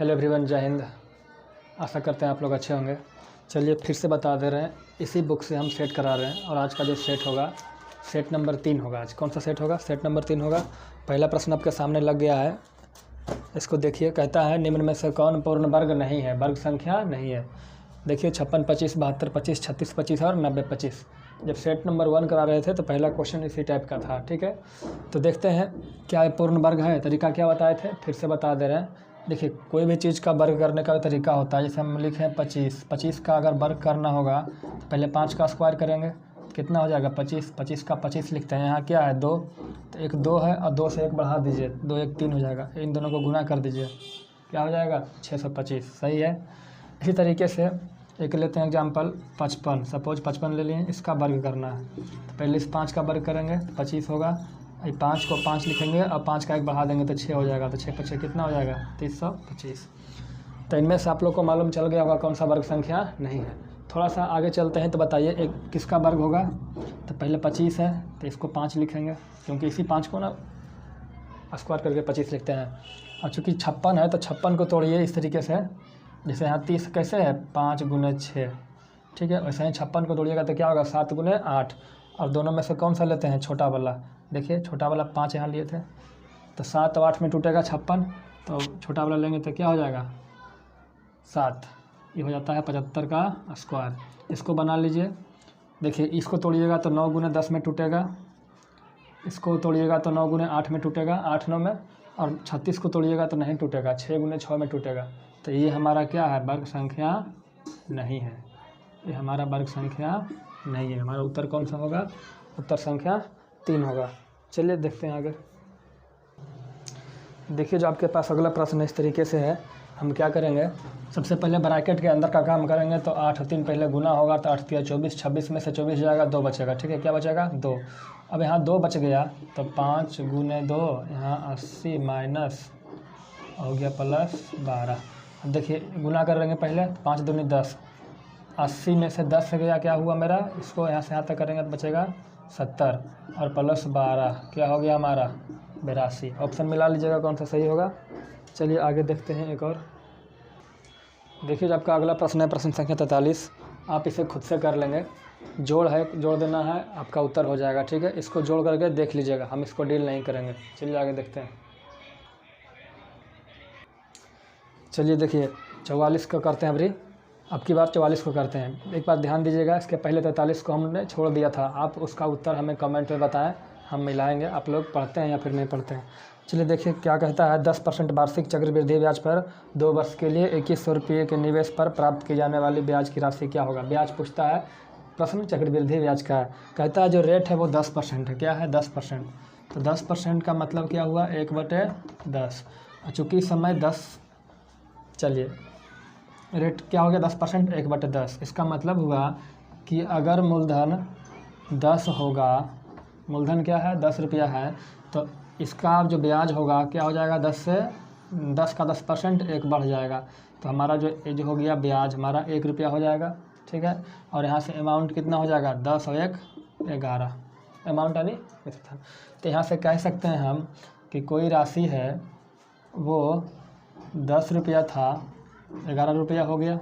Hello everyone, जय हिंद। आशा करते हैं आप लोग अच्छे होंगे। चलिए फिर से बता दे रहे हैं, इसी बुक से हम सेट करा रहे हैं और आज का जो सेट होगा सेट नंबर 3 होगा। आज कौन सा सेट होगा? सेट नंबर 3 होगा। पहला प्रश्न आपके सामने लग गया है, इसको देखिए। कहता है निम्न में से कौन पूर्ण वर्ग नहीं है, वर्ग संख्या नहीं है। देखिए 56, 25, 72, 25, 36, 25 और 90, 25। जब सेट नंबर 1 करा रहे थे तो पहला क्वेश्चन इसी टाइप का था, ठीक है। तो देखते हैं क्या पूर्ण वर्ग है। तरीका क्या बताए थे, फिर से बता दे रहे हैं। देखिए कोई भी चीज़ का वर्ग करने का तरीका होता है। जैसे हम लिखें 25, 25 का अगर वर्ग करना होगा तो पहले 5 का स्क्वायर करेंगे, कितना हो जाएगा 25। 25 का 25 लिखते हैं। यहाँ क्या है 2, तो एक 2 है और 2 से 1 बढ़ा दीजिए, 2 1 3 हो जाएगा। इन दोनों को गुना कर दीजिए, क्या हो जाएगा 625। सही है। इसी तरीके से एक लेते हैं एग्जाम्पल 55। सपोज 55 ले लिए, इसका वर्ग करना है तो पहले इस 5 का वर्ग करेंगे तो 25 होगा। 5 को 5 लिखेंगे और 5 का 1 बढ़ा देंगे तो 6 हो जाएगा। तो 6 5 कितना हो जाएगा 325। तो इनमें से आप लोग को मालूम चल गया होगा कौन सा वर्ग संख्या नहीं है। थोड़ा सा आगे चलते हैं तो बताइए एक किसका वर्ग होगा। तो पहले 25 है तो इसको 5 लिखेंगे, क्योंकि इसी 5 को ना स्क्वायर करके 25 लिखते हैं। और चूँकि 56 है तो 56 को तोड़िए इस तरीके से, जैसे यहाँ 30 कैसे है 5 गुने 6, ठीक है। वैसे ही 56 को तोड़िएगा तो क्या होगा 7 गुने 8। और दोनों में से कौन सा लेते हैं, छोटा वाला। देखिए छोटा वाला 5 यहाँ लिए थे तो 7 और 8 में टूटेगा 56, तो छोटा वाला लेंगे तो क्या हो जाएगा 7। ये हो जाता है 75 का स्क्वायर। इसको बना लीजिए। देखिए इसको तोड़िएगा तो 9 गुने 10 में टूटेगा, इसको तोड़िएगा तो 9 गुने 8 में टूटेगा, 8 9 में। और 36 को तोड़िएगा तो नहीं टूटेगा, 6 गुने 6 में टूटेगा। तो ये हमारा क्या है, वर्ग संख्या नहीं है। ये हमारा वर्ग संख्या नहीं है। हमारा उत्तर कौन सा होगा, उत्तर संख्या 3 होगा। चलिए देखते हैं आगे। देखिए जो आपके पास अगला प्रश्न इस तरीके से है। हम क्या करेंगे, सबसे पहले ब्रैकेट के अंदर का काम करेंगे। तो 8 और 3 पहले गुना होगा तो 8 3 24, 26 में से 24 जाएगा, 2 बचेगा, ठीक है। क्या बचेगा 2। अब यहाँ 2 बच गया तो 5 गुने 2, यहाँ 80 माइनस हो गया प्लस 12। अब देखिए गुना करेंगे पहले, 5 दूनी 10, 80 में से 10 गया, क्या हुआ मेरा, इसको यहाँ से यहाँ तक करेंगे तो बचेगा 70 और प्लस 12 क्या हो गया हमारा 82। ऑप्शन मिला लीजिएगा कौन सा सही होगा। चलिए आगे देखते हैं एक और। देखिए जो आपका अगला प्रश्न है प्रश्न संख्या 43। आप इसे खुद से कर लेंगे, जोड़ है, जोड़ देना है, आपका उत्तर हो जाएगा, ठीक है। इसको जोड़ करके देख लीजिएगा, हम इसको डील नहीं करेंगे। चलिए आगे देखते हैं। चलिए देखिए 44 को करते हैं अभी, अब की बार 44 को करते हैं। एक बार ध्यान दीजिएगा, इसके पहले 43 को हमने छोड़ दिया था। आप उसका उत्तर हमें कमेंट में बताएं, हम मिलाएंगे। आप लोग पढ़ते हैं या फिर नहीं पढ़ते हैं। चलिए देखिए क्या कहता है। 10% वार्षिक चक्रवृद्धि ब्याज पर 2 वर्ष के लिए 2100 रुपये के निवेश पर प्राप्त की जाने वाली ब्याज की राशि क्या होगा। ब्याज पूछता है, प्रश्न चक्रवृद्धि ब्याज का है। कहता है जो रेट है वो 10% है। क्या है 10%। तो 10% का मतलब क्या हुआ 1/10। चूँकि समय 10, चलिए रेट क्या हो गया 10%, 1/10। इसका मतलब हुआ कि अगर मूलधन 10 होगा, मूलधन क्या है 10 रुपया है, तो इसका जो ब्याज होगा क्या हो जाएगा 10 से 10 का 10% 1 बढ़ जाएगा। तो हमारा जो एज हो गया ब्याज हमारा 1 रुपया हो जाएगा, ठीक है। और यहाँ से अमाउंट कितना हो जाएगा 10 और 1 11 अमाउंट यानी। तो यहाँ से कह सकते हैं हम कि कोई राशि है वो 10 रुपया था, 11 रुपया हो गया।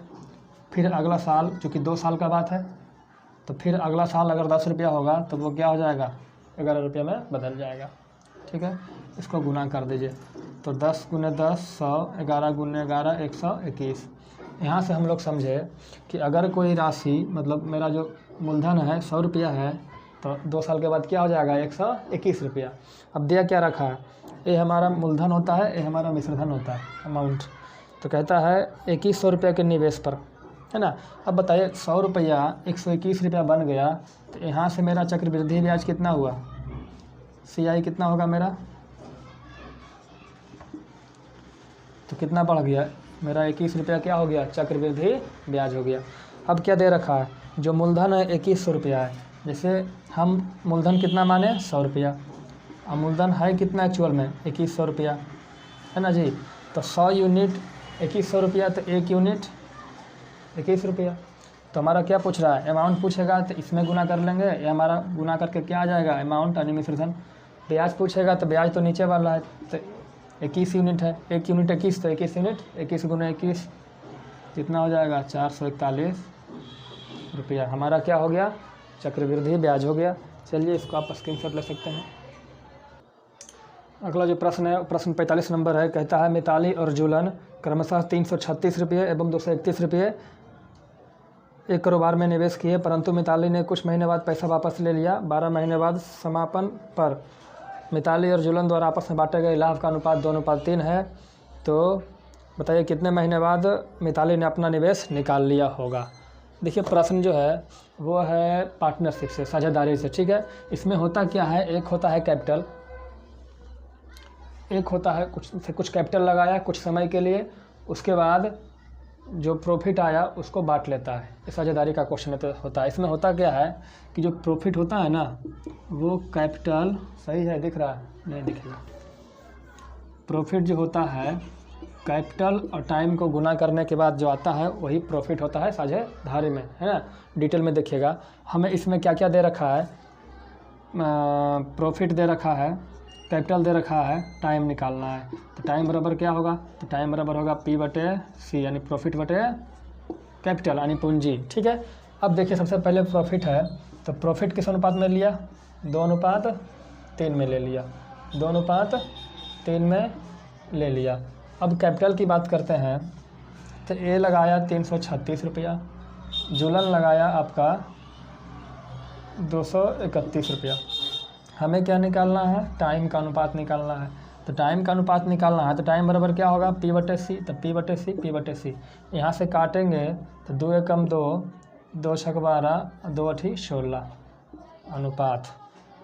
फिर अगला साल चूँकि 2 साल का बात है, तो फिर अगला साल अगर 10 रुपया होगा तो वो क्या हो जाएगा 11 रुपये में बदल जाएगा, ठीक है। इसको गुना कर दीजिए तो 10 गुने 10 100, 11 गुने 11 121। यहाँ से हम लोग समझे कि अगर कोई राशि मतलब मेरा जो मूलधन है 100 रुपया है, तो 2 साल के बाद क्या हो जाएगा 121 रुपया। अब दिया क्या रखा है, ये हमारा मूलधन होता है, ये हमारा मिश्रधन होता है अमाउंट। तो कहता है 2100 रुपये के निवेश पर, है ना। अब बताइए 100 रुपया 121 रुपया बन गया, तो यहाँ से मेरा चक्रवृद्धि ब्याज कितना हुआ, CI कितना होगा मेरा, तो कितना बढ़ गया मेरा 21 रुपया क्या हो गया चक्रवृद्धि ब्याज हो गया। अब क्या दे रखा है, जो मूलधन है 2100 रुपया है। जैसे हम मूलधन कितना माने 100 रुपया, और मूलधन है कितना एक्चुअल में 2100 रुपया, है ना जी। तो 100 यूनिट 2100 रुपया, तो 1 यूनिट 21 रुपया। तो हमारा क्या पूछ रहा है, अमाउंट पूछेगा तो इसमें गुना कर लेंगे, या हमारा गुना करके क्या आ जाएगा अमाउंट यानी मिश्रधन। ब्याज पूछेगा तो ब्याज तो नीचे वाला है, तो 21 यूनिट है, 1 यूनिट 21, तो 21 यूनिट 21 गुना 21 कितना हो जाएगा 441 रुपया। हमारा क्या हो गया, चक्रवृद्धि ब्याज हो गया। चलिए इसको आप स्क्रीनशॉट ले सकते हैं। अगला जो प्रश्न है प्रश्न 45 नंबर है, कहता है मिताली और जूलन क्रमशः 336 रुपये एवं 231 रुपये एक कारोबार में निवेश किए, परंतु मिताली ने कुछ महीने बाद पैसा वापस ले लिया। 12 महीने बाद समापन पर मिताली और जूलन द्वारा आपस में बांटे गए लाभ का अनुपात 2:3 है। तो बताइए कितने महीने बाद मिताली ने अपना निवेश निकाल लिया होगा। देखिए प्रश्न जो है वो है पार्टनरशिप से, साझेदारी से, ठीक है। इसमें होता क्या है, एक होता है कैपिटल, एक होता है कुछ कैपिटल लगाया कुछ समय के लिए, उसके बाद जो प्रॉफिट आया उसको बांट लेता है। ये साझेदारी का क्वेश्चन होता है। इसमें होता क्या है कि जो प्रॉफिट होता है ना वो कैपिटल, सही है दिख रहा है, नहीं दिखेगा, प्रॉफिट जो होता है कैपिटल और टाइम को गुना करने के बाद जो आता है वही प्रॉफिट होता है साझेदारी में, है ना। डिटेल में देखिएगा। हमें इसमें क्या क्या दे रखा है, प्रॉफिट दे रखा है, कैपिटल दे रखा है, टाइम निकालना है। तो टाइम बराबर क्या होगा, तो टाइम बराबर होगा P/C यानी प्रॉफिट बटे कैपिटल यानी पूंजी, ठीक है। अब देखिए सबसे पहले प्रॉफिट है, तो प्रॉफिट किस अनुपात में लिया, 2:3 में ले लिया, 2:3 में ले लिया। अब कैपिटल की बात करते हैं, तो ए लगाया 336 रुपया, जूलन लगाया आपका 231 रुपया। हमें क्या निकालना है, टाइम का अनुपात निकालना है। तो टाइम का अनुपात निकालना है तो टाइम बराबर क्या होगा, P/C, तो P/C यहाँ से काटेंगे तो 2 एकम 2, 2 छक 12, 2 अठी 16 अनुपात।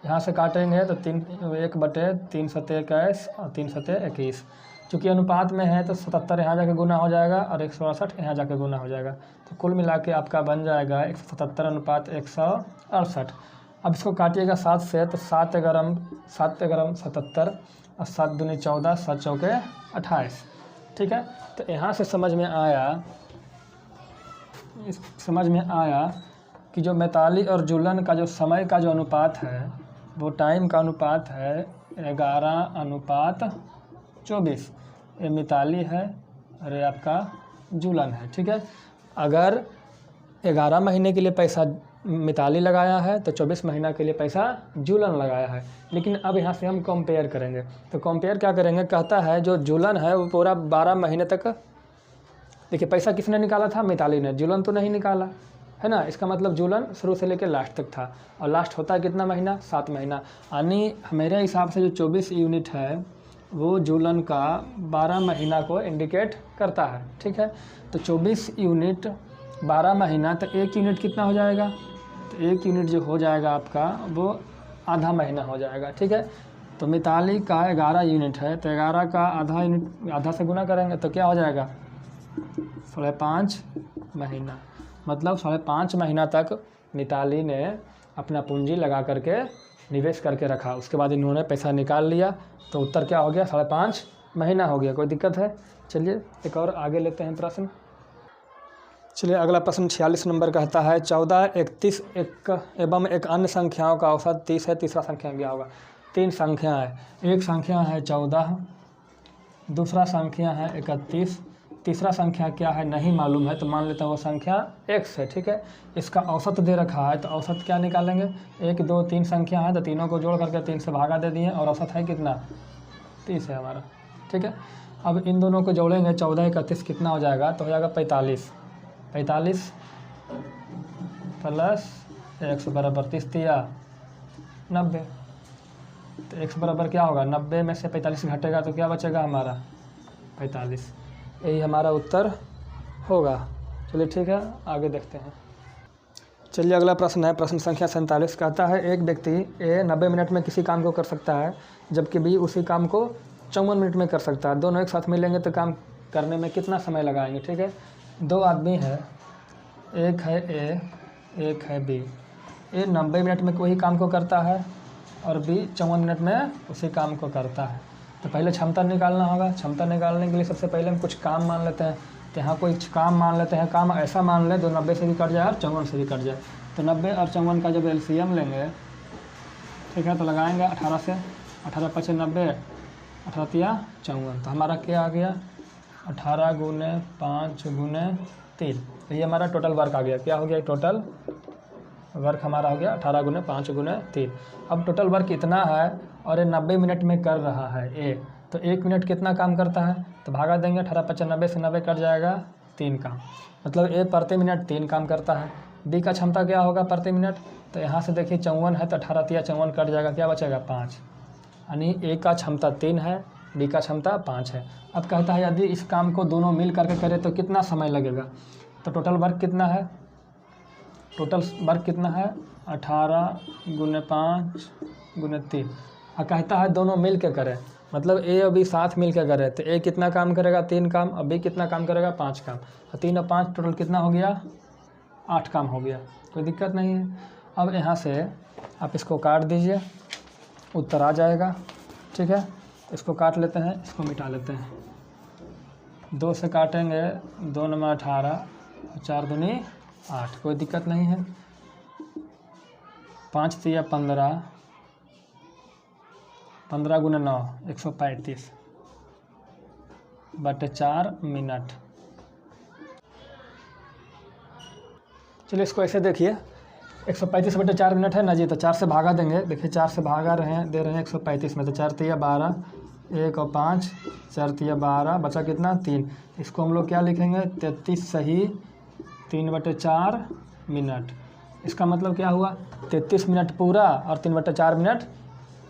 यहाँ से काटेंगे तो 1/3 सते 21 और 3 सते 21। चूँकि अनुपात में है तो 77 यहाँ जाके गुना हो जाएगा और 168 यहाँ जाके गुना हो जाएगा। तो कुल मिला के आपका बन जाएगा 177 अनुपात 168। अब इसको काटिएगा 7 से, तो 7 गरम 77 और 7 दूनी 14, 7 चौके 28, ठीक है। तो यहाँ से समझ में आया कि जो मिताली और जूलन का जो समय का जो अनुपात है वो टाइम का अनुपात है 11:24। ये मिताली है और ये आपका जूलन है, ठीक है। अगर 11 महीने के लिए पैसा मिताली लगाया है तो 24 महीना के लिए पैसा जूलन लगाया है। लेकिन अब यहाँ से हम कंपेयर करेंगे, तो कंपेयर क्या करेंगे, कहता है जो जूलन है वो पूरा 12 महीने तक, देखिए पैसा किसने निकाला था, मिताली ने, जूलन तो नहीं निकाला, है ना। इसका मतलब जूलन शुरू से लेकर लास्ट तक था, और लास्ट होता है कितना महीना, 7 महीना। यानी मेरे हिसाब से जो 24 यूनिट है वो जूलन का 12 महीना को इंडिकेट करता है, ठीक है। तो 24 यूनिट 12 महीना, तो 1 यूनिट कितना हो जाएगा, तो 1 यूनिट जो हो जाएगा आपका वो आधा महीना हो जाएगा, ठीक है। तो मिताली का 11 यूनिट है, तो 11 का आधा यूनिट आधा से गुना करेंगे तो क्या हो जाएगा 5.5 महीना। मतलब 5.5 महीना तक मिताली ने अपना पूंजी लगा करके निवेश करके रखा, उसके बाद इन्होंने पैसा निकाल लिया, तो उत्तर क्या हो गया 5.5 महीना हो गया। कोई दिक्कत है, चलिए एक और आगे लेते हैं प्रश्न। चलिए अगला प्रश्न 46 नंबर कहता है 14, 31 एवं एक अन्य संख्याओं का औसत 30 है। तीसरा संख्या क्या होगा, 3 संख्या है, एक संख्या है 14, दूसरा संख्या है 31, तीसरा संख्या क्या है नहीं मालूम है, तो मान लेते हैं वो संख्या x है, ठीक है। इसका औसत दे रखा है, तो औसत क्या निकालेंगे, 1 2 3 संख्या है तो तीनों को जोड़ करके 3 से भागा दे दिए और औसत है कितना 30 है हमारा, ठीक है। अब इन दोनों को जोड़ेंगे 14 31 कितना हो जाएगा, तो हो जाएगा 45 प्लस 100 बराबर 30 दिया 90। तो x बराबर क्या होगा, 90 में से 45 घटेगा तो क्या बचेगा हमारा 45। यही हमारा उत्तर होगा। चलिए ठीक है आगे देखते हैं। चलिए अगला प्रश्न है, प्रश्न संख्या 47 कहता है एक व्यक्ति ए 90 मिनट में किसी काम को कर सकता है जबकि बी उसी काम को 54 मिनट में कर सकता है। दोनों एक साथ मिलेंगे तो काम करने में कितना समय लगाएंगे, ठीक है। 2 आदमी है, एक है ए एक है बी। ए 90 मिनट में कोई काम को करता है और बी 54 मिनट में उसी काम को करता है। तो पहले क्षमता निकालना होगा। क्षमता निकालने के लिए सबसे पहले हम कुछ काम मान लेते हैं। तो यहाँ कोई काम मान लेते हैं, काम ऐसा मान लें जो 90 से भी कट जाए और 54 से भी कट जाए। तो 90 और 54 का जब LCM लेंगे, ठीक है, तो लगाएंगे 18 से, 18 × 5 = 90, 18 तिया 54, तो हमारा क्या आ गया 18 गुने 5 गुने 3, तो ये हमारा टोटल वर्क आ गया। क्या हो गया टोटल वर्क हमारा हो गया 18 गुने 5 गुने 3। अब टोटल वर्क इतना है और ये 90 मिनट में कर रहा है ए, तो 1 मिनट कितना काम करता है, तो भागा देंगे 18 × 90 से 90 कट जाएगा 3 काम, मतलब ए प्रति मिनट 3 काम करता है। बी का क्षमता क्या होगा प्रति मिनट, तो यहाँ से देखिए 54 है तो 18 तिया 54 कट जाएगा, क्या बचेगा 5, यानी ए का क्षमता 3 है, बी का क्षमता 5 है। अब कहता है यदि इस काम को दोनों मिल करके करें तो कितना समय लगेगा, तो टोटल वर्क कितना है, टोटल वर्क कितना है 18 गुने 5 गुने 3, और कहता है दोनों मिल के करें, मतलब ए और बी साथ मिल के करें, तो ए कितना काम करेगा 3 काम, और बी कितना काम करेगा 5 काम, और 3 और 5 टोटल कितना हो गया 8 काम हो गया, कोई दिक्कत नहीं है। अब यहाँ से आप इसको काट दीजिए, उत्तर आ जाएगा, ठीक है। इसको काट लेते हैं, इसको मिटा लेते हैं, 2 से काटेंगे 2 × 18 4 दूनी 8, कोई दिक्कत नहीं है। 5 तिया 15, 15 गुने 9 135 बटे 4 मिनट। चलिए इसको ऐसे देखिए, 135 बटे 4 मिनट है ना जी, तो 4 से भागा देंगे, देखिए 4 से भागा रहे हैं, दे रहे हैं 135 में, तो 4 तिया 12, 1 और 5 4 तिया 12, बचा कितना 3, इसको हम लोग क्या लिखेंगे 33 सही 3 बटे 4 मिनट। इसका मतलब क्या हुआ 33 मिनट पूरा और 3 बटे 4 मिनट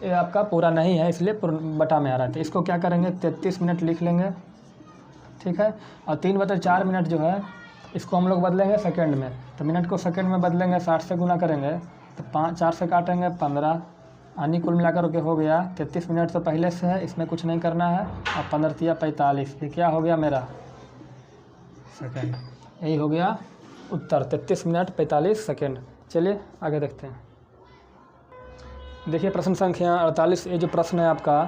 ये आपका पूरा नहीं है, इसलिए बटा में आ रहा है, तो इसको क्या करेंगे 33 मिनट लिख लेंगे, ठीक है। और 3 बटे 4 मिनट जो है इसको हम लोग बदलेंगे सेकंड में, तो मिनट को सेकंड में बदलेंगे, 60 से गुना करेंगे तो 4 से काटेंगे 15, यानी कुल मिलाकर के हो गया 33 मिनट तो पहले से है, इसमें कुछ नहीं करना है, और 15 तिया 45, ये क्या हो गया मेरा सेकंड, यही हो गया उत्तर 33 मिनट 45 सेकंड। चलिए आगे देखते हैं। देखिए प्रश्न संख्या 48, ये जो प्रश्न है आपका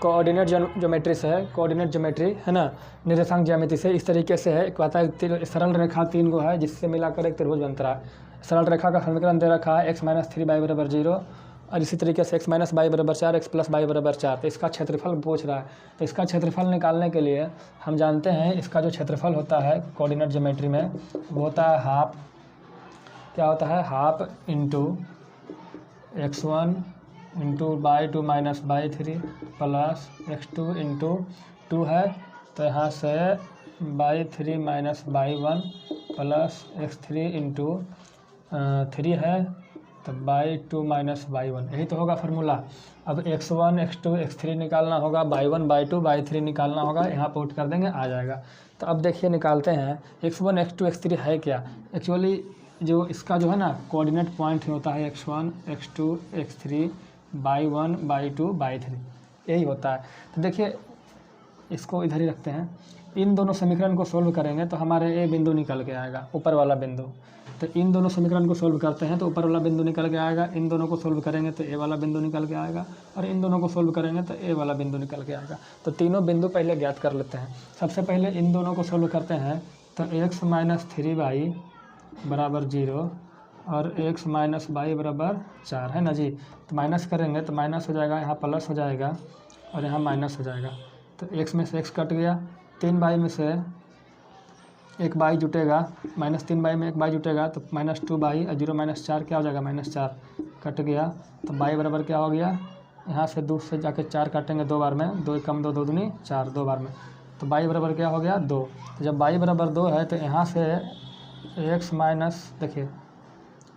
कोऑर्डिनेट ज्योमेट्री से है, कोऑर्डिनेट ज्योमेट्री है ना, निर्देशांक ज्यामिति से इस तरीके से है। कहता है सरल रेखा 3 गो है जिससे मिलाकर एक त्रिभुज बनता है। सरल रेखा का समीकरण दे रखा है x - 3y = 0, और इसी तरीके से x - y = 4, x + y = 4, तो इसका क्षेत्रफल पूछ रहा है। तो इसका क्षेत्रफल निकालने के लिए हम जानते हैं इसका जो क्षेत्रफल होता है कोऑर्डिनेट ज्योमेट्री में वो होता है हाफ, क्या होता है half into x1 into y2 - y3 plus x2 into 2 है, तो यहाँ से y3 - y1 plus x3 into 3 है, तो y2 - y1, यही तो होगा फार्मूला। अब x1 x2 x3 निकालना होगा, y1 y2 y3 निकालना होगा, यहाँ पुट कर देंगे आ जाएगा। तो अब देखिए निकालते हैं x1 x2 x3 है क्या, एक्चुअली जो इसका जो है ना कोऑर्डिनेट पॉइंट होता है x1 x2 x3 y1 y2 y3, यही होता है। तो देखिए इसको इधर ही रखते हैं, इन दोनों समीकरण को सोल्व करेंगे तो हमारे ए बिंदु निकल के आएगा, ऊपर वाला बिंदु। तो इन दोनों समीकरण को सोल्व करते हैं तो ऊपर वाला बिंदु निकल के आएगा, इन दोनों को सोल्व करेंगे तो ए वाला बिंदु निकल के आएगा, और इन दोनों को सोल्व करेंगे तो ए वाला बिंदु निकल के आएगा। तो तीनों बिंदु पहले ज्ञात कर लेते हैं। सबसे पहले इन दोनों को सोल्व करते हैं, तो x - 3y = 0 और x - y = 4 है ना जी। तो माइनस करेंगे तो माइनस हो जाएगा, यहाँ प्लस हो जाएगा और यहाँ माइनस हो जाएगा, तो x में से x कट गया, 3y में से 1y जुटेगा, -3y में 1y जुटेगा, तो -2y और 0 - 4 क्या हो जाएगा -4 कट गया, तो y बराबर क्या हो गया, यहाँ से 2 से जाके 4 काटेंगे 2 बार में, 2 कम 2 2 दूनी 4 2 बार में, तो y बराबर क्या हो गया 2। तो जब y बराबर 2 है तो यहाँ से x माइनस देखिए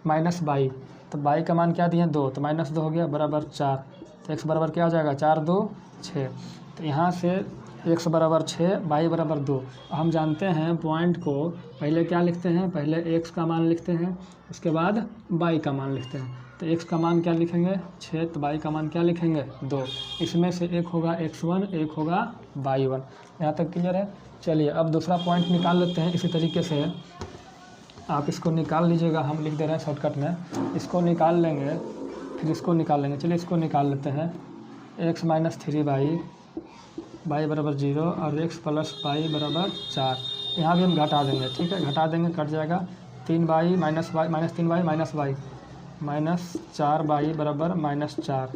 -y, तो y का मान क्या दिए 2, तो -2 हो गया बराबर 4, तो x बराबर क्या हो जाएगा 4 2 6, तो यहाँ से x बराबर 6 y बराबर 2। हम जानते हैं पॉइंट को पहले क्या लिखते हैं, पहले x का मान लिखते हैं, उसके बाद y का मान लिखते हैं। तो x का मान क्या लिखेंगे 6, तो y का मान क्या लिखेंगे 2, इसमें से एक होगा x1 एक होगा y1। यहाँ तक क्लियर है। चलिए अब दूसरा पॉइंट निकाल लेते हैं। इसी तरीके से आप इसको निकाल लीजिएगा, हम लिख दे रहे हैं शॉर्टकट में, इसको निकाल लेंगे फिर इसको निकाल लेंगे। चलिए इसको निकाल लेते हैं, x - 3y y बराबर 0 और x + y बराबर 4, यहाँ भी हम घटा देंगे, ठीक है घटा देंगे कट जाएगा, 3y - y -3y - y -4y बराबर -4,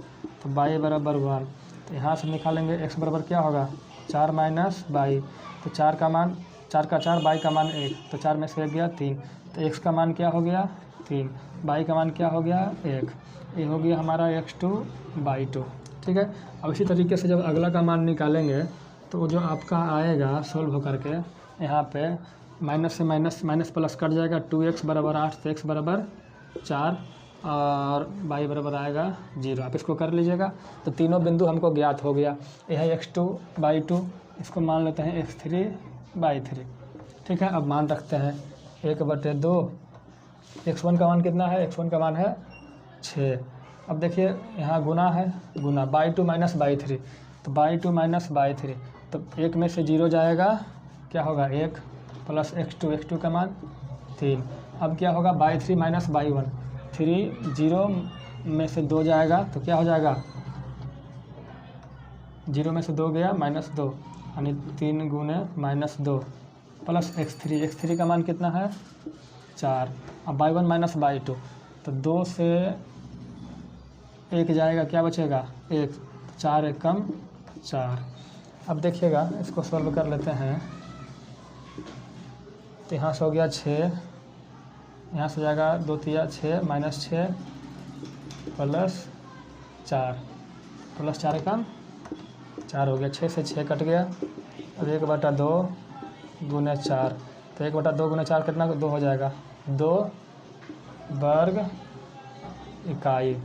तो y बराबर 1, तो यहाँ से निकालेंगे x बराबर क्या होगा 4 माइनस बाई, तो 4 का मान 4 का 4, बाई का मान 1, तो 4 में से 1 गया 3, तो x का मान क्या हो गया 3, बाई का मान क्या हो गया 1, ये हो गया हमारा x2/2। ठीक है। अब इसी तरीके से जब अगला का मान निकालेंगे तो वो जो आपका आएगा सोल्व होकर के यहाँ पे माइनस से माइनस प्लस कट जाएगा, 2x बराबर 8, तो x बराबर 4 और y बराबर आएगा 0। आप इसको कर लीजिएगा। तो तीनों बिंदु हमको ज्ञात हो गया। यह है x2/2, इसको मान लेते हैं x3/3। ठीक है। अब मान रखते हैं 1/2, x1 का मान कितना है, x1 का मान है 6। अब देखिए यहाँ गुना है, गुना बाई 2 माइनस बाई 3, तो बाई 2 माइनस बाई 3, तो 1 में से 0 जाएगा, क्या होगा 1 प्लस x2 का मान 3। अब क्या होगा बाई 3 माइनस बाई 1, 3 0 में से 2 जाएगा, तो क्या हो जाएगा 0 में से 2 गया -2, यानी 3 गुने -2 प्लस x3 का मान कितना है 4। अब बाई 1 माइनस बाई 2, तो 2 से 1 जाएगा, क्या बचेगा 1, 4 1 कम 4। अब देखिएगा इसको सॉल्व कर लेते हैं। तो यहाँ से हो गया 6, यहाँ से जाएगा 2 तिया 6 माइनस 6 प्लस 4, प्लस 4 कम 4 हो गया, 6 से 6 कट गया। अब 1/2 गुने 4, तो 1/2 गुने 4 कितना 2 हो जाएगा, 2 वर्ग इकाई।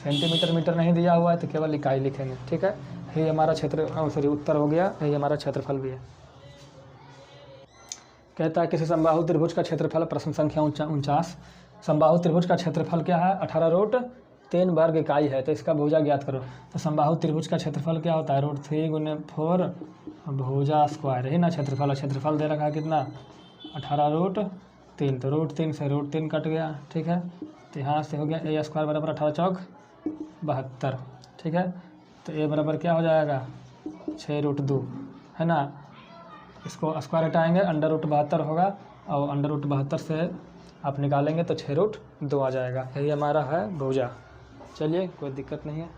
सेंटीमीटर मीटर नहीं दिया हुआ है तो केवल इकाई लिखेंगे। ठीक है। ये हमारा उत्तर हो गया, यही हमारा क्षेत्रफल भी है। कहता है किसी समबाहु त्रिभुज का क्षेत्रफल, प्रश्न संख्या 49। समबाहु त्रिभुज का क्षेत्रफल क्या है 18√3 वर्ग इकाई है, तो इसका भुजा ज्ञात करो। तो समबाहु त्रिभुज का क्षेत्रफल क्या होता है √3 गुने 4 भुजा स्क्वायर, यही ना क्षेत्रफल है। क्षेत्रफल दे रखा है कितना 18√3, तो √3 से √3 कट गया। ठीक है। तो यहाँ से हो गया a स्क्वायर बराबर 18 चौक 72। ठीक है। तो a बराबर क्या हो जाएगा 6√2, है ना। इसको स्क्वायर हटाएंगे, √72 होगा, और √72 से आप निकालेंगे तो 6√2 आ जाएगा। यही हमारा है भुजा। चलिए कोई दिक्कत नहीं है।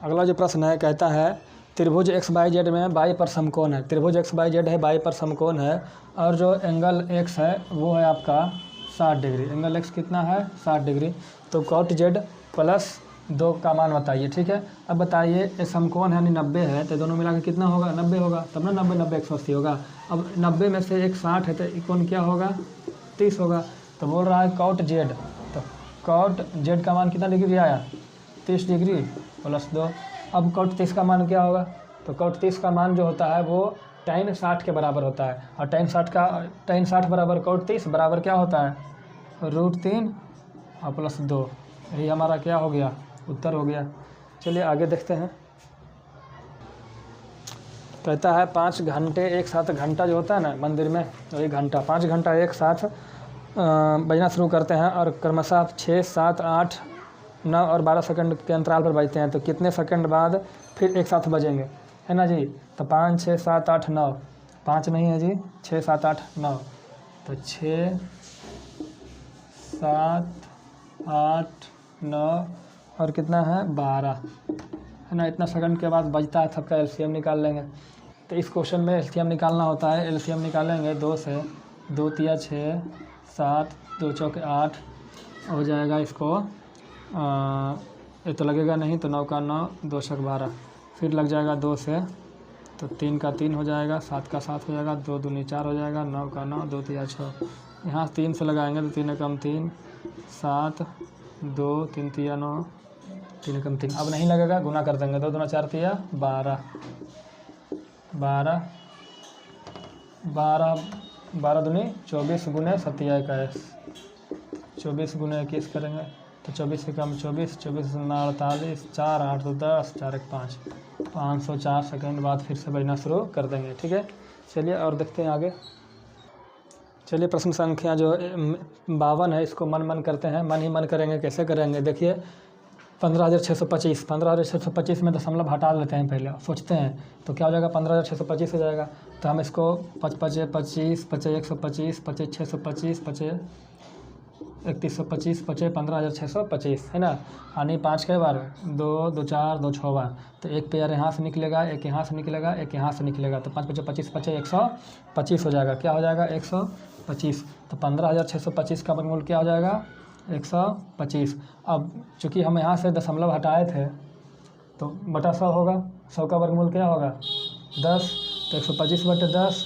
अगला जो प्रश्न है कहता है त्रिभुज XYZ में y पर समकोण है। त्रिभुज XYZ है, y पर समकोण है, और जो एंगल x है वो है आपका 60 डिग्री। एंगल x कितना है 60 डिग्री। तो cot z प्लस 2 का मान बताइए। ठीक है। अब बताइए ये समकोण है यानी 90 है, तो दोनों मिला के कितना होगा 90 होगा, तब ना 90 90 180 होगा। अब 90 में से एक 60 है, तो कोण क्या होगा 30 होगा। तो बोल रहा है cot z, तो cot z का मान कितना डिग्री आया 30 डिग्री प्लस 2। अब cot 30 का मान क्या होगा, तो cot 30 का मान जो होता है वो tan 60 के बराबर होता है, और tan 60 बराबर cot 30 बराबर क्या होता है √3 और प्लस 2। यही हमारा क्या हो गया उत्तर हो गया। चलिए आगे देखते हैं। कहता है 5 घंटे एक साथ, घंटा जो होता है ना मंदिर में, वही घंटा, 5 घंटा एक साथ बजना शुरू करते हैं और क्रमशः 6 7 8 9 और 12 सेकंड के अंतराल पर बजते हैं, तो कितने सेकंड बाद फिर एक साथ बजेंगे, है ना जी। तो 5 6 7 8 9, 5 नहीं है जी, 6 7 8 9, तो 6 7 8 9 और कितना है 12, है ना। इतना सेकंड के बाद बजता है, सबका एलसीएम निकाल लेंगे। तो इस क्वेश्चन में एलसीएम निकालना होता है। एलसीएम निकालेंगे 2 से, 2 तिया 6 7 2 चौके 8 हो जाएगा। इसको ये तो लगेगा नहीं, तो 9 का 9 2 छक 12, फिर लग जाएगा 2 से, तो 3 का 3 हो जाएगा, 7 का 7 हो जाएगा, 2 दूनी 4 हो जाएगा, 9 का 9 2 तिया 6, यहाँ 3 से लगाएंगे तो 3 कम 3 7 2 3 तिया 9 3 कम 3, अब नहीं लगेगा, गुना कर देंगे, 2 दूना 4 तिया 12 12 12 12 दूनी 24 गुने 7 21, 24 गुने 21 करेंगे तो 24 से कम 24, 24 गुना 48, 4 8 तो 10, 4 1 5, 504 सेकंड बाद फिर से बजना शुरू कर देंगे। ठीक है। चलिए और देखते हैं आगे। चलिए प्रश्न संख्या जो 52 है, इसको मन करते हैं, मन ही मन करेंगे। कैसे करेंगे देखिए, 15,625 में दशमलव हटा लेते हैं, पहले सोचते हैं तो क्या हो जाएगा 15,625 हो जाएगा। तो हम इसको 5 5 25 5 125 25 625 25 3125 बचे 15,625 है ना। यानी 5 कई बार 2 2 4 2 6 बार, तो एक पेयर यहाँ से निकलेगा, एक यहाँ से निकलेगा, एक यहाँ से निकलेगा, तो 5 बचे 25 बचे 125 हो जाएगा। क्या हो जाएगा 125। तो 15,625 का वर्गमूल क्या हो जाएगा 125। अब चूँकि हम यहाँ से दशमलव हटाए थे तो बटा 100 होगा, 100 का वर्गमूल क्या होगा 10, तो 125 बटे 10,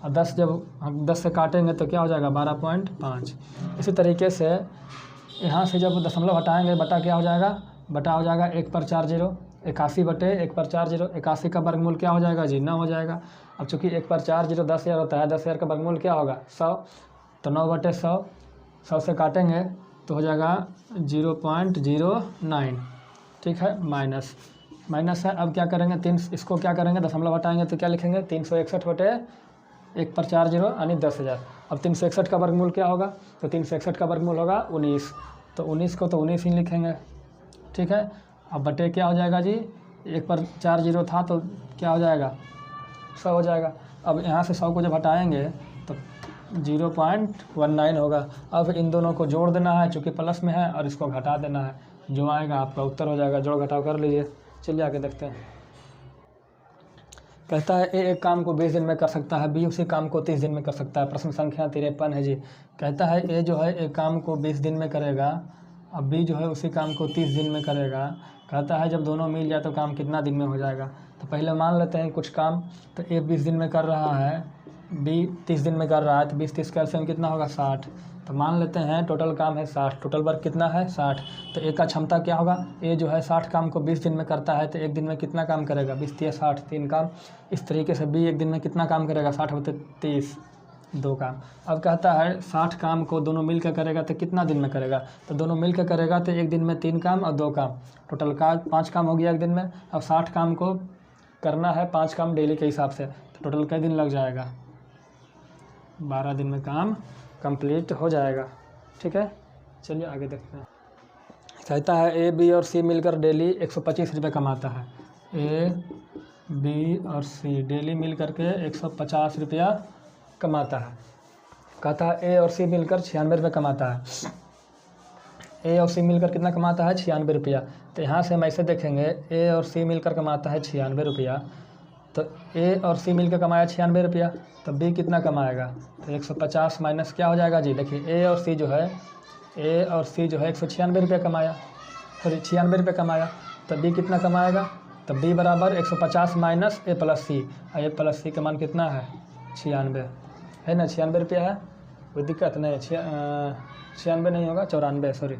और 10 जब हम 10 से काटेंगे तो क्या हो जाएगा 12.5। इसी तरीके से यहाँ से जब दशमलव हटाएंगे बटा क्या हो जाएगा, बटा हो जाएगा 1 पर 4 0, 81 बटे 1 पर 4 0, 81 का वर्गमूल क्या हो जाएगा जी 9 हो जाएगा। अब चूँकि 1 पर 4 0 10,000 होता है, 10,000 का वर्गमूल क्या होगा 100, तो 9 बटे 100, 100 से काटेंगे तो हो जाएगा 0.09, ठीक है, माइनस है। अब क्या करेंगे 3, इसको क्या करेंगे दशमलव हटाएंगे तो क्या लिखेंगे 361 बटे 1 पर 4 0 यानी 10,000। अब 361 का वर्गमूल क्या होगा, तो 361 का वर्गमूल होगा 19, तो 19 को तो 19 ही लिखेंगे, ठीक है। अब बटे क्या हो जाएगा जी 1 पर 4 0 था तो क्या हो जाएगा 100 हो जाएगा। अब यहाँ से 100 को जब हटाएंगे तो 0.19 होगा। अब इन दोनों को जोड़ देना है चूँकि प्लस में है, और इसको घटा देना है, जो आएगा आपका उत्तर हो जाएगा। जोड़ घटाव कर लीजिए। चलिए आगे देखते हैं। कहता है ए एक काम को 20 दिन में कर सकता है, बी उसी काम को 30 दिन में कर सकता है। प्रश्न संख्या 53 है जी। कहता है ए जो है एक काम को 20 दिन में करेगा, अब बी जो है उसी काम को 30 दिन में करेगा। कहता है जब दोनों मिल जाए तो काम कितना दिन में हो जाएगा। तो पहले मान लेते हैं कुछ काम, तो ए 20 दिन में कर रहा है, बी 30 दिन में कर रहा है, तो 20 30 का एलसीएम कितना होगा 60। तो मान लेते हैं टोटल काम है 60, टोटल वर्क कितना है 60, तो ए का क्षमता क्या होगा, ए जो है 60 काम को 20 दिन में करता है, तो एक दिन में कितना काम करेगा 20 या 60 3 काम। इस तरीके से बी एक दिन में कितना काम करेगा 60 होते 30 2 काम। अब कहता है 60 काम को दोनों मिलकर करेगा तो कितना दिन में करेगा, तो दोनों मिलकर करेगा तो एक दिन में 3 काम और 2 काम, टोटल का 5 काम हो गया एक दिन में। अब 60 काम को करना है 5 काम डेली के हिसाब से, तो टोटल कई दिन लग जाएगा 12 दिन में काम कंप्लीट हो जाएगा, ठीक है। चलिए आगे देखते हैं। कहता है ए बी और सी मिलकर डेली 125 रुपये कमाता है। ए बी और सी डेली मिल करके 150 रुपया कमाता है। कहता है ए और सी मिलकर 96 रुपये कमाता है। ए और सी मिलकर कितना कमाता है 96 रुपया। तो यहाँ से हम ऐसे देखेंगे ए और सी मिलकर कमाता है 96 रुपया, तो ए और सी मिलकर कमाया 96 रुपया, तो बी कितना कमाएगा, तो 150 माइनस क्या हो जाएगा जी, देखिए ए और सी जो है 196 रुपया कमाया, सॉरी 96 रुपये कमाया, तो बी कितना कमाएगा, तो बी बराबर 150 माइनस ए प्लस सी, और ए प्लस सी का मान कितना है 96 है ना, 96 रुपया है, कोई दिक्कत नहीं। 96 नहीं होगा 94, सॉरी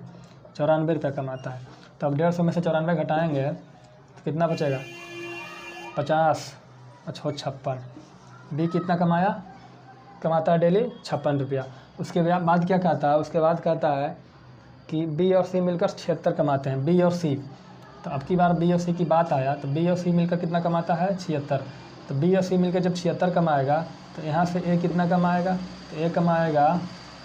94 रुपया कमाता है। तो अब 150 में से 94 घटाएंगे तो कितना बचेगा 50, अच्छा 56। बी कितना कमाता है डेली 56 रुपया। उसके बाद क्या कहता है, उसके बाद कहता है कि बी और सी मिलकर 76 कमाते हैं, बी और सी। तो अब की बार बी और सी की बात आया तो बी और सी मिलकर कितना कमाता है 76। तो बी और सी मिलकर जब 76 कमाएगा तो यहाँ से ए कितना कमाएगा, तो ए कमाएगा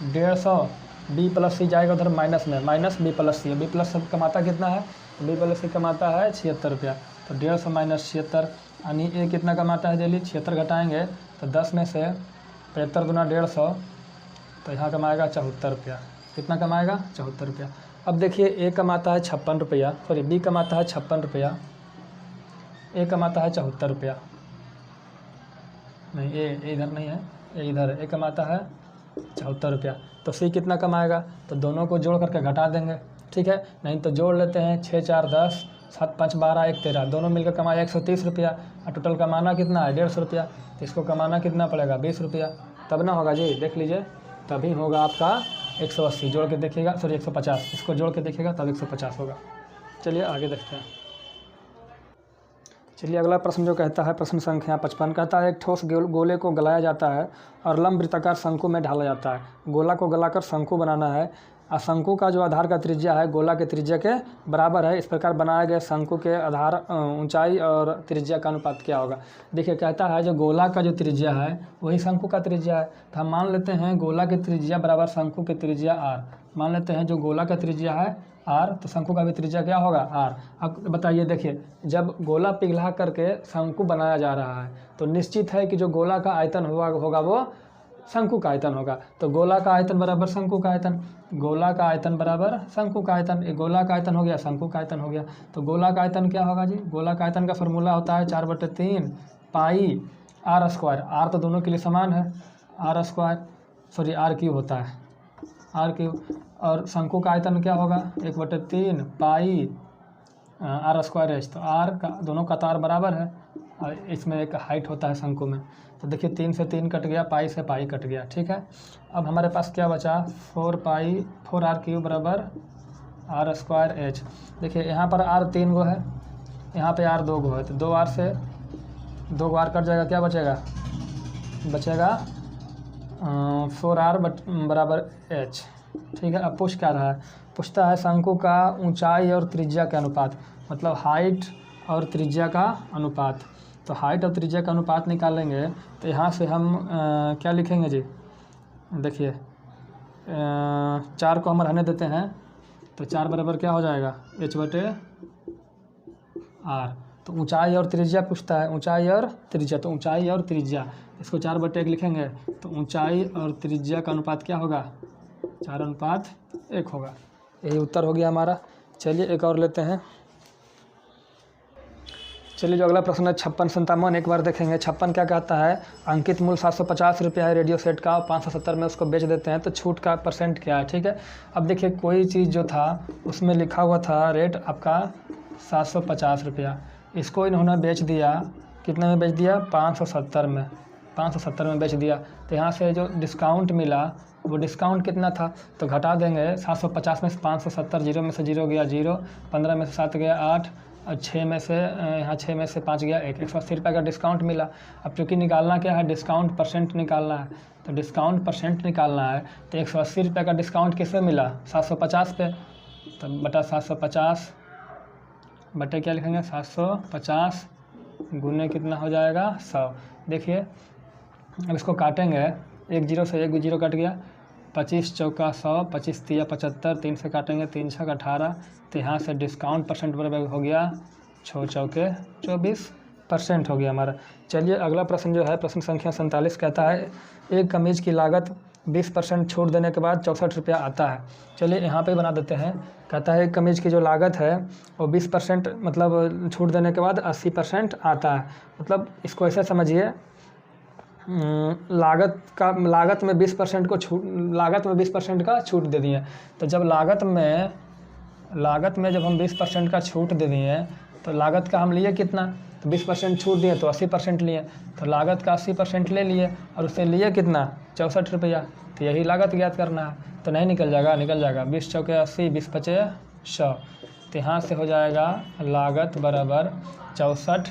150, बी प्लस सी जाएगा उधर माइनस में, माइनस बी प्लस सी, बी प्लस सी कमाता कितना है, बी प्लस सी कमाता है 76 रुपया। तो 150 माइनस 76 यानी ए कितना कमाता है डेली 76 घटाएंगे तो 10 में से 75 गुना 150, तो यहाँ कमाएगा 74 रुपया। कितना कमाएगा 74 रुपया। अब देखिए ए कमाता है 56 रुपया, सॉरी बी कमाता है 56 रुपया, ए कमाता है 74 रुपया, नहीं ए इधर नहीं है, ए इधर है, ए कमाता है 74 रुपया। तो सी कितना कमाएगा, तो दोनों को जोड़ करके घटा देंगे, ठीक है, नहीं तो जोड़ लेते हैं 6 4 10, 7 5 12 1 13, दोनों मिलकर कमाया 130 रुपया, और टोटल कमाना कितना है 150 रुपया। तो इसको कमाना कितना पड़ेगा 20 रुपया, तब ना होगा जी, देख लीजिए तभी होगा आपका 180। जोड़ के देखिएगा, सॉरी 150, इसको जोड़ के देखिएगा तब 150 होगा। चलिए आगे देखते हैं। चलिए अगला प्रश्न जो कहता है, प्रश्न संख्या 55 कहता है एक ठोस गोले को गलाया जाता है और लंब वृत्ताकार शंकु में ढाला जाता है। गोला को गलाकर शंकु बनाना है, और शंकु का जो आधार का त्रिज्या है गोला के त्रिज्या के बराबर है। इस प्रकार बनाए गए शंकु के आधार ऊंचाई और त्रिज्या का अनुपात क्या होगा। देखिए कहता है जो गोला का जो त्रिज्या है वही शंकु का त्रिज्या है, तो हम मान लेते हैं गोला की त्रिज्या बराबर शंकु की त्रिज्या आर। मान लेते हैं जो गोला का त्रिज्या है आर, तो शंकु का भी त्रिज्या क्या होगा आर। अब बताइए, देखिए जब गोला पिघला करके शंकु बनाया जा रहा है तो निश्चित है कि जो गोला का आयतन होगा वो शंकु का आयतन होगा। तो गोला का आयतन बराबर शंकु का आयतन, गोला का आयतन बराबर शंकु का आयतन। ये गोला का आयतन हो गया, शंकु का आयतन हो गया। तो गोला का आयतन क्या होगा जी? गोला का आयतन का फॉर्मूला होता है 4/3 पाई आर स्क्वायर। आर तो दोनों के लिए समान है, R square, sorry R cube होता है, आर क्यूब। और शंकु का आयतन क्या होगा? 1/3 पाई आर स्क्वायर एच। तो आर का दोनों का तार बराबर है और इसमें एक हाइट होता है शंकु में। तो देखिए 3 से 3 कट गया, पाई से पाई कट गया, ठीक है। अब हमारे पास क्या बचा? 4 क्यूब बराबर आर स्क्वायर एच। देखिए यहाँ पर आर 3 गो है, यहाँ पे आर 2 गो है, तो 2 आर से 2 आर कट जाएगा, क्या बचेगा? बचेगा 4r बराबर एच, ठीक है। अब पूछ क्या रहा है? पूछता है शंकु का ऊंचाई और त्रिज्या के अनुपात, मतलब हाइट और त्रिज्या का अनुपात। तो हाइट और त्रिज्या का अनुपात निकालेंगे तो यहाँ से हम क्या लिखेंगे जी? देखिए 4 को हम रहने देते हैं, तो 4 बराबर क्या हो जाएगा? h/r। तो ऊंचाई और त्रिज्या पूछता है, ऊंचाई और त्रिज्या, तो ऊंचाई और त्रिज्या इसको 4/1 लिखेंगे। तो ऊंचाई और त्रिज्या का अनुपात क्या होगा? 4:1 होगा। यही उत्तर हो गया हमारा। चलिए एक और लेते हैं। चलिए जो अगला प्रश्न है 5657, एक बार देखेंगे। 56 क्या कहता है? अंकित मूल्य 750 रुपया है रेडियो सेट का, 570 में उसको बेच देते हैं, तो छूट का % क्या है, ठीक है। अब देखिए कोई चीज़ जो था उसमें लिखा हुआ था रेट आपका 750 रुपया, इसको इन्होंने बेच दिया, कितने में बेच दिया? 570 में, 570 में बेच दिया। तो यहाँ से जो डिस्काउंट मिला वो डिस्काउंट कितना था? तो घटा देंगे 750 में से 570, 0 में से 0 गया 0, 15 में से 7 गया 8, और 6 में से यहाँ 6 में से 5 गया 1, 180 रुपये का डिस्काउंट मिला। अब चूँकि निकालना क्या है? डिस्काउंट % निकालना है। तो डिस्काउंट % निकालना है तो 180 रुपये का डिस्काउंट किस पे मिला? 750 पे। तो बटा 750 बटे क्या लिखेंगे? 750 गुने कितना हो जाएगा? 100। देखिए अब इसको काटेंगे, 1 0 से 1 0 कट गया, 25 चौका 100, 25 तिया 75, 3 से काटेंगे 3 छक 18। तो यहाँ से डिस्काउंट % बराबर हो गया 6 चौके 24% हो गया हमारा। चलिए अगला प्रश्न जो है प्रश्न संख्या 47 कहता है एक कमीज़ की लागत 20% छूट देने के बाद 64 रुपया आता है। चलिए यहाँ पे बना देते हैं। कहता है एक कमीज़ की जो लागत है वो 20% मतलब छूट देने के बाद 80% आता है। मतलब इसको ऐसे समझिए, लागत में 20% को छूट, लागत में 20% का छूट दे दिए। तो जब लागत में जब हम 20% का छूट दे दिए तो लागत का हम लिए कितना? तो 20% छूट दिए तो 80% लिए, तो लागत का 80% ले लिए और उससे लिए कितना? 64 रुपया। तो यही लागत ज्ञात करना है। तो नहीं निकल जाएगा? निकल जाएगा। 20 चौके 80, 20 पचे 100। तो यहाँ से हो जाएगा लागत बराबर 64,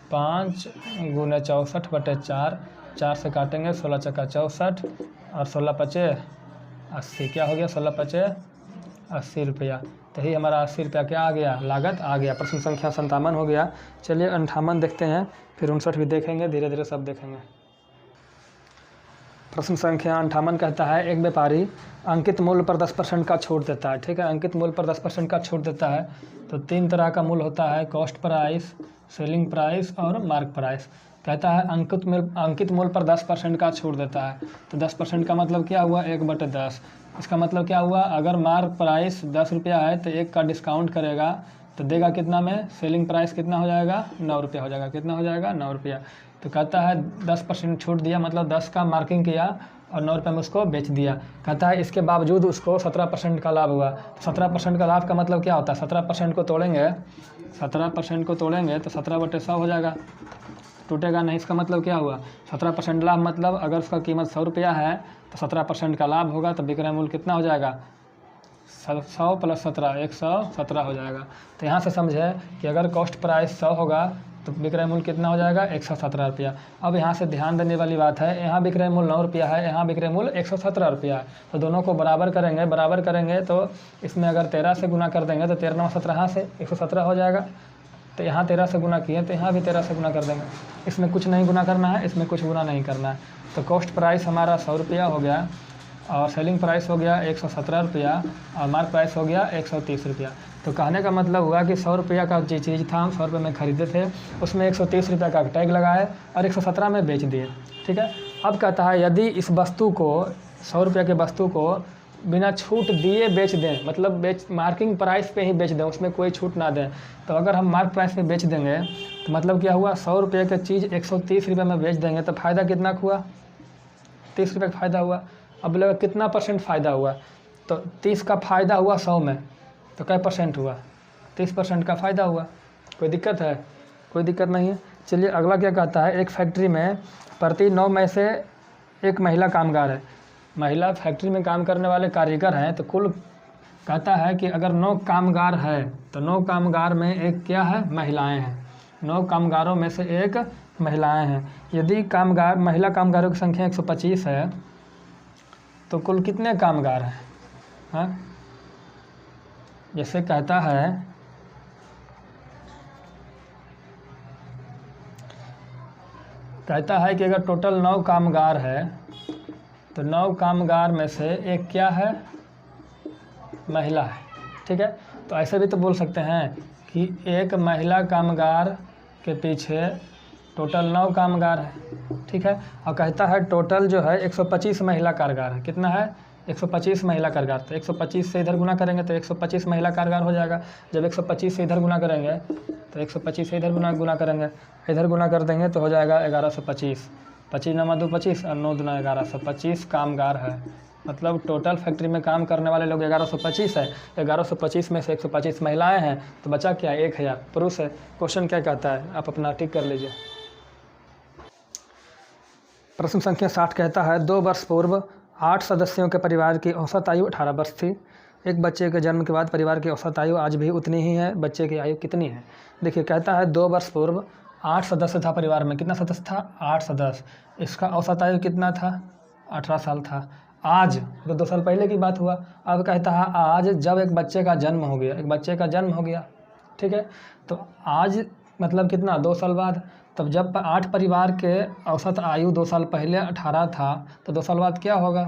5 गुने 64 बटे 4, 4 से काटेंगे 16 चक्का 64 और 16 पचे 80। क्या हो गया? 16 पचे 80 रुपया। तो ही हमारा 80 रुपया क्या आ गया? लागत आ गया। प्रश्न संख्या 57 हो गया। चलिए 58 देखते हैं, फिर 59 भी देखेंगे, धीरे धीरे सब देखेंगे। प्रश्न संख्या 58 कहता है एक व्यापारी अंकित मूल्य पर 10% का छूट देता है, ठीक है। अंकित मूल्य पर 10% का छूट देता है। तो 3 तरह का मूल्य होता है, कॉस्ट प्राइस, सेलिंग प्राइस और मार्क प्राइस। कहता है अंकित मूल्य पर 10% का छूट देता है। तो 10% का मतलब क्या हुआ? 1/10। इसका मतलब क्या हुआ? अगर मार्क प्राइस 10 रुपया है तो 1 का डिस्काउंट करेगा तो देगा कितना में? सेलिंग प्राइस कितना हो जाएगा? 9 रुपया हो जाएगा। कितना हो जाएगा? 9 रुपया। तो कहता है 10% छूट दिया, मतलब 10 का मार्किंग किया और 9 रुपये में उसको बेच दिया। कहता है इसके बावजूद उसको 17% का लाभ हुआ। 17% का लाभ का मतलब क्या होता है? 17% को तोड़ेंगे, 17% को तोड़ेंगे तो 17/100 हो जाएगा, टूटेगा नहीं। इसका मतलब क्या हुआ? 17% लाभ, मतलब अगर उसका कीमत 100 रुपया है तो 17% का लाभ होगा तो विक्रय मूल्य कितना हो जाएगा? 100 + 17 117 हो जाएगा। तो यहाँ से समझे कि अगर कॉस्ट प्राइस 100 होगा तो विक्रय मूल्य कितना हो जाएगा? 117 रुपया। अब यहाँ से ध्यान देने वाली बात है, यहाँ विक्रय मूल्य 9 रुपया है, यहाँ विक्रय मूल्य 117 रुपया है। तो दोनों को बराबर करेंगे तो इसमें अगर 13 से गुना कर देंगे तो 13 9 17 से 117 हो जाएगा। तो यहाँ 13 से गुना किए तो यहाँ भी 13 से गुना कर देंगे। इसमें कुछ नहीं गुना करना है, इसमें कुछ गुना नहीं करना है। तो कॉस्ट प्राइस हमारा 100 रुपया हो गया और सेलिंग प्राइस हो गया 117 रुपया और मार्क प्राइस हो गया 130 रुपया। तो कहने का मतलब हुआ कि 100 रुपया का जो चीज़ था हम 100 रुपये में ख़रीदे थे, उसमें 130 रुपये का टैग लगाए और 117 में बेच दिए। ठीक है, अब कहता है यदि इस वस्तु को 100 रुपये के वस्तु को बिना छूट दिए बेच दें, मतलब मार्किंग प्राइस पे ही बेच दें, उसमें कोई छूट ना दें, तो अगर हम मार्क प्राइस पे बेच देंगे तो मतलब क्या हुआ, 100 रुपये की चीज़ 130 रुपये में बेच देंगे तो फ़ायदा कितना हुआ, 30 रुपये का फ़ायदा हुआ। अब बोलेगा कितना % फ़ायदा हुआ, तो 30 का फ़ायदा हुआ 100 में, तो क्या % हुआ, 30% का फ़ायदा हुआ। कोई दिक्कत है? कोई दिक्कत नहीं है। चलिए अगला क्या कहता है, एक फैक्ट्री में प्रति 9 में से एक महिला कामगार है। महिला फैक्ट्री में काम करने वाले कारीगर हैं, तो कुल कहता है कि अगर 9 कामगार है तो 9 कामगार में एक क्या है, महिलाएं हैं। 9 कामगारों में से एक महिलाएं हैं। यदि महिला कामगारों की संख्या 125 है तो कुल कितने कामगार हैं? हाँ, जैसे कहता है कि अगर टोटल 9 कामगार है तो 9 कामगार में से एक क्या है, महिला है। ठीक है, तो ऐसे भी तो बोल सकते हैं कि एक महिला कामगार के पीछे टोटल 9 कामगार है। ठीक है, और कहता है टोटल जो है 125 महिला कामगार है। कितना है, 125 महिला कामगार। तो 125 से इधर गुना करेंगे तो 125 महिला कामगार हो जाएगा। जब 125 से इधर गुना करेंगे तो 125 से इधर गुना करेंगे, इधर गुना कर देंगे तो हो जाएगा 1125। 25 9 2 25 और 9 दूना 1125 कामगार है। मतलब टोटल फैक्ट्री में काम करने वाले लोग 1125 है। 1125 में से 125 महिलाएं हैं, तो बचा क्या, 1000 पुरुष है। क्वेश्चन क्या कहता है, आप अपना टिक कर लीजिए। प्रश्न संख्या 60 कहता है 2 वर्ष पूर्व 8 सदस्यों के परिवार की औसत आयु 18 वर्ष थी। एक बच्चे के जन्म के बाद परिवार की औसत आयु आज भी उतनी ही है, बच्चे की आयु कितनी है? देखिए कहता है 2 वर्ष पूर्व 8 सदस्य था परिवार में। कितना सदस्य था, 8 सदस्य। इसका औसत आयु कितना था, 18 साल था। आज तो 2 साल पहले की बात हुआ। अब कहता है आज जब एक बच्चे का जन्म हो गया, एक बच्चे का जन्म हो गया। ठीक है, तो आज मतलब कितना, 2 साल बाद। तब जब 8 परिवार के औसत आयु 2 साल पहले 18 था, तो 2 साल बाद क्या होगा,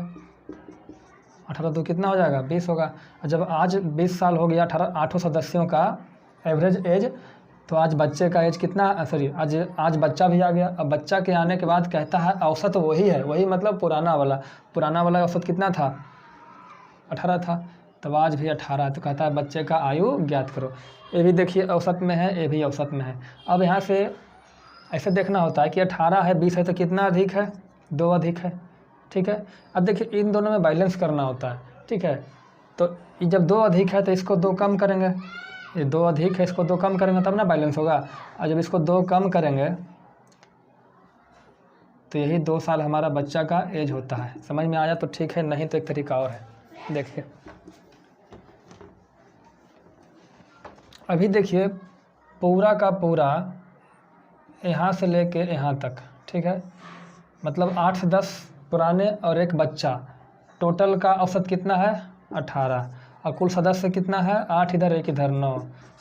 18 तो कितना हो जाएगा, 20 होगा। और जब आज 20 साल हो गया 8 सदस्यों का एवरेज एज, तो आज बच्चे का एज कितना, आज बच्चा भी आ गया। अब बच्चा के आने के बाद कहता है औसत वही है, वही मतलब पुराना वाला औसत कितना था, 18 था। तब आज भी 18 है, तो कहता है बच्चे का आयु ज्ञात करो। ये भी देखिए औसत में है, ये भी औसत में है। अब यहाँ से ऐसे देखना होता है कि 18 है 20 है तो कितना अधिक है, 2 अधिक है। ठीक है, अब देखिए इन दोनों में बैलेंस करना होता है। ठीक है, तो जब 2 अधिक है तो इसको 2 कम करेंगे, ये 2 अधिक है इसको 2 कम करेंगे तब ना बैलेंस होगा। और जब इसको 2 कम करेंगे तो यही 2 साल हमारा बच्चा का एज होता है। समझ में आया तो ठीक है, नहीं तो एक तरीका और है। देखिए अभी देखिए पूरा का पूरा यहाँ से लेके यहाँ तक, ठीक है, मतलब 8 से 10 पुराने और एक बच्चा, टोटल का औसत कितना है 18। और कुल सदस्य कितना है 8 इधर 1 इधर 9,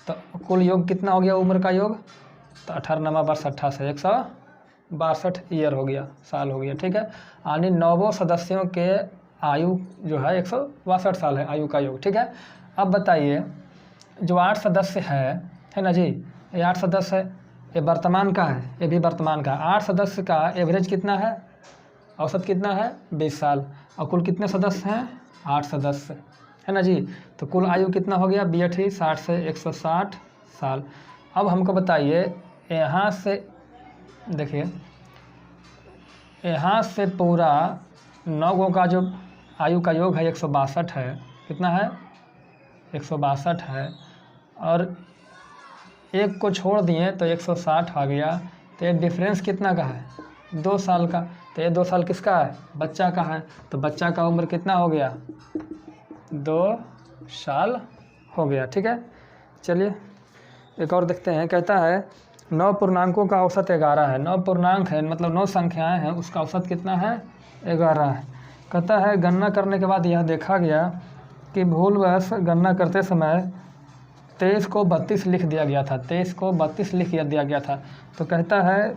तो कुल योग कितना हो गया, उम्र का योग, तो 18 9 वर्ष 18 से 162 ईयर हो गया, साल हो गया। ठीक है, यानी 9 सदस्यों के आयु जो है 162 साल है आयु का योग। ठीक है, अब बताइए जो 8 सदस्य है ना जी, ये 8 सदस्य है, ये वर्तमान का है, ये भी वर्तमान का। 8 सदस्य का एवरेज कितना है, औसत कितना है 20 साल। और कुल कितने सदस्य हैं 8 सदस्य, है ना जी। तो कुल आयु कितना हो गया 62, 60 से 160 साल। अब हमको बताइए यहाँ से, देखिए यहाँ से पूरा 9 का जो आयु का योग है 162 है, कितना है 162 है, और एक को छोड़ दिए तो 160 आ गया। तो ये डिफरेंस कितना का है 2 साल का। तो ये 2 साल किसका है, बच्चा का है। तो बच्चा का उम्र कितना हो गया 2 साल हो गया। ठीक है, चलिए एक और देखते हैं। कहता है 9 पूर्णांकों का औसत 11 है। 9 पूर्णांक है मतलब 9 संख्याएं हैं, उसका औसत कितना है 11 है। कहता है गणना करने के बाद यह देखा गया कि भूलवश गणना करते समय 23 को 32 लिख दिया गया था, 23 को 32 लिख दिया गया था। तो कहता है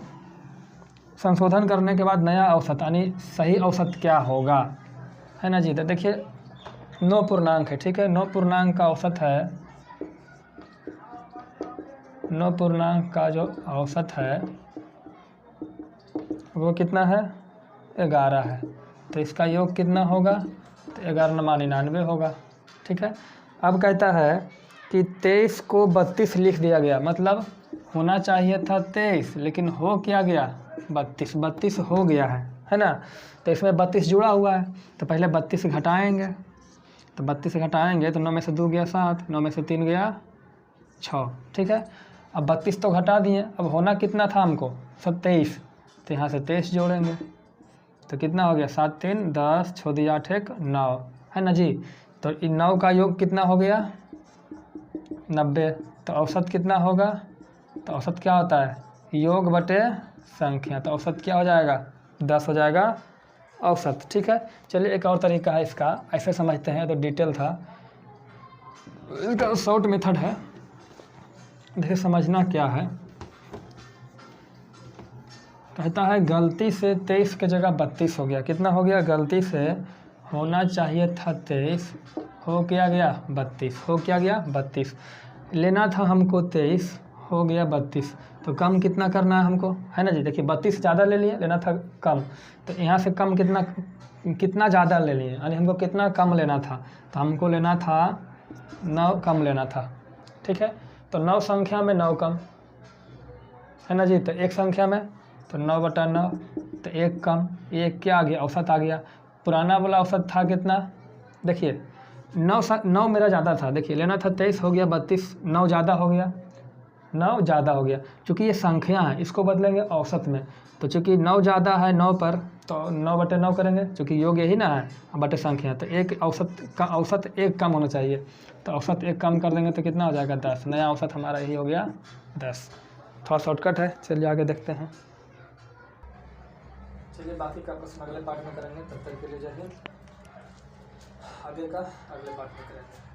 संशोधन करने के बाद नया औसत यानी सही औसत क्या होगा, है ना जी। तो देखिए 9 पूर्णांक है, ठीक है, 9 पूर्णांक का औसत है 9 पूर्णांक का जो औसत है वो कितना है, 11 है। तो इसका योग कितना होगा, तो 11 9 99 होगा। ठीक है, अब कहता है कि 23 को 32 लिख दिया गया, मतलब होना चाहिए था 23 लेकिन हो क्या गया 32, 32 हो गया है ना। तो इसमें 32 जुड़ा हुआ है, तो पहले 32 घटाएंगे, तो 32 से घटाएंगे तो 9 में से 2 गया 7, 9 में से 3 गया 6। ठीक है, अब 32 तो घटा दिए, अब होना कितना था हमको 27, तो यहाँ से 23 जोड़ेंगे तो कितना हो गया 7 3 10, 6 दिया 8 1 9, है ना जी। तो इन 9 का योग कितना हो गया 90। तो औसत कितना होगा, तो औसत क्या होता है, योग बटे संख्या, तो औसत क्या हो जाएगा 10 हो जाएगा औसत। ठीक है, चलिए एक और तरीका है इसका, ऐसे समझते हैं, तो डिटेल था, इसका शॉर्ट मेथड है। देखिए समझना क्या है, कहता है गलती से 23 की जगह 32 हो गया, कितना हो गया, गलती से होना चाहिए था 23, हो क्या गया 32, हो क्या गया 32, लेना था हमको 23, हो गया 32, तो कम कितना करना है हमको, है ना जी। देखिए 32 ज़्यादा ले लिए, लेना था कम, तो यहाँ से कम कितना ज़्यादा ले लिए, यानी हमको कितना कम लेना था, तो हमको लेना था 9 कम लेना था। ठीक है, तो 9 संख्या में 9 कम, है ना जी। तो एक संख्या में तो 9 बटा 9, तो 1 कम, ये क्या आ गया औसत आ गया। पुराना वाला औसत था कितना, देखिए 9 मेरा ज़्यादा था, देखिए लेना था 23, हो गया 32, 9 ज़्यादा हो गया, 9 ज़्यादा हो गया, चूँकि ये संख्या है इसको बदलेंगे औसत में, तो चूँकि 9 ज़्यादा है 9 पर, तो 9 बटे 9 करेंगे, चूँकि योग यही ना है बटे संख्या, तो एक औसत 1 कम होना चाहिए, तो औसत 1 कम कर देंगे तो कितना हो जाएगा 10, नया औसत हमारा यही हो गया 10। थोड़ा शॉर्टकट है, चलिए आगे देखते हैं। चलिए बाकी का प्रश्न अगले पार्ट में करेंगे, तब तक के लिए जय हिंद। आगे का अगले पार्ट में करेंगे।